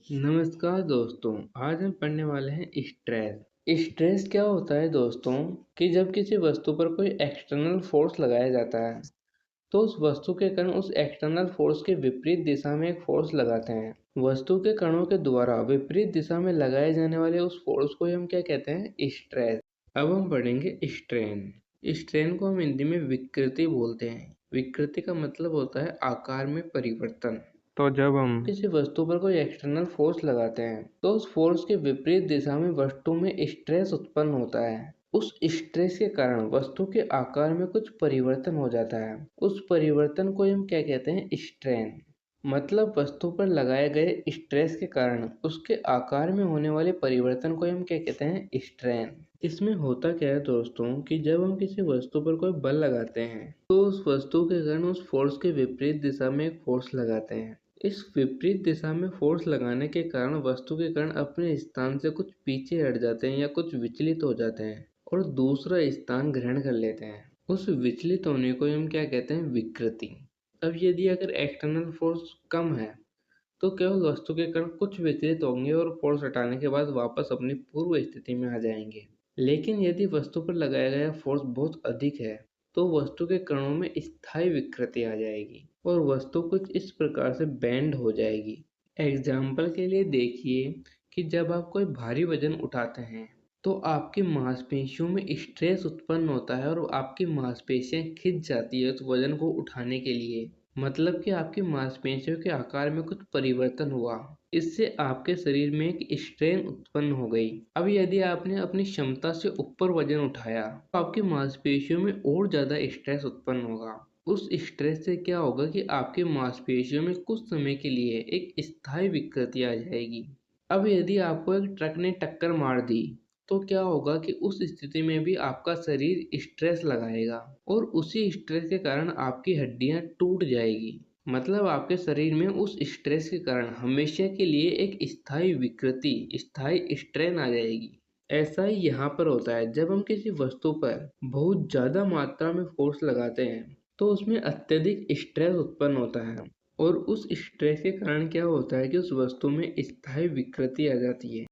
नमस्कार दोस्तों। आज हम पढ़ने वाले हैं स्ट्रेस। स्ट्रेस क्या होता है दोस्तों कि जब किसी वस्तु पर कोई एक्सटर्नल फोर्स लगाया जाता है तो उस वस्तु के कण उस एक्सटर्नल फोर्स के विपरीत दिशा में एक फोर्स लगाते हैं। वस्तु के कणों के द्वारा विपरीत दिशा में लगाए जाने वाले उस फोर्स को हम क्या कहते हैं? स्ट्रेस। अब हम पढ़ेंगे स्ट्रेन। स्ट्रेन को हम हिंदी में विकृति बोलते हैं। विकृति का मतलब होता है आकार में परिवर्तन। तो जब हम किसी वस्तु पर कोई एक्सटर्नल फोर्स लगाते हैं तो उस फोर्स के विपरीत दिशा में वस्तु में स्ट्रेस उत्पन्न होता है। उस स्ट्रेस के कारण वस्तु के आकार में कुछ परिवर्तन हो जाता है। उस परिवर्तन को हम क्या कहते हैं? स्ट्रेन। मतलब वस्तु पर लगाए गए स्ट्रेस के कारण उसके आकार में होने वाले परिवर्तन को हम क्या कहते हैं? स्ट्रेन। इसमें होता क्या है दोस्तों कि जब हम किसी वस्तु पर कोई बल लगाते हैं तो उस वस्तु के कारण उस फोर्स के विपरीत दिशा में एक फोर्स लगाते हैं। इस विपरीत दिशा में फोर्स लगाने के कारण वस्तु के कण अपने स्थान से कुछ पीछे हट जाते हैं या कुछ विचलित हो जाते हैं और दूसरा स्थान ग्रहण कर लेते हैं। उस विचलित होने को हम क्या कहते हैं? विकृति। अब यदि अगर एक्सटर्नल फोर्स कम है तो केवल वस्तु के कण कुछ विचलित होंगे और फोर्स हटाने के बाद वापस अपनी पूर्व स्थिति में आ जाएंगे। लेकिन यदि वस्तु पर लगाया गया फोर्स बहुत अधिक है तो वस्तु के कणों में स्थायी विकृति आ जाएगी और वस्तु कुछ इस प्रकार से बेंड हो जाएगी। एग्जाम्पल के लिए देखिए कि जब आप कोई भारी वजन उठाते हैं तो आपकी मांसपेशियों में स्ट्रेस उत्पन्न होता है और आपकी मांसपेशियां खिंच जाती है उस वजन को उठाने के लिए। मतलब कि आपकी मांसपेशियों के आकार में कुछ परिवर्तन हुआ। इससे आपके शरीर में एक स्ट्रेन उत्पन्न हो गई। अब यदि आपने अपनी क्षमता से ऊपर वजन उठाया तो आपकी मांसपेशियों में और ज्यादा स्ट्रेस उत्पन्न होगा। उस स्ट्रेस से क्या होगा कि आपकी मांसपेशियों में कुछ समय के लिए एक स्थायी विकृति आ जाएगी। अब यदि आपको एक ट्रक ने टक्कर मार दी तो क्या होगा कि उस स्थिति में भी आपका शरीर स्ट्रेस लगाएगा और उसी स्ट्रेस के कारण आपकी हड्डियां टूट जाएगी। मतलब आपके शरीर में उस स्ट्रेस के कारण हमेशा के लिए एक स्थायी विकृति, स्थायी स्ट्रेन आ जाएगी। ऐसा ही यहाँ पर होता है। जब हम किसी वस्तु पर बहुत ज्यादा मात्रा में फोर्स लगाते हैं तो उसमें अत्यधिक स्ट्रेस उत्पन्न होता है और उस स्ट्रेस के कारण क्या होता है कि उस वस्तु में स्थायी विकृति आ जाती है।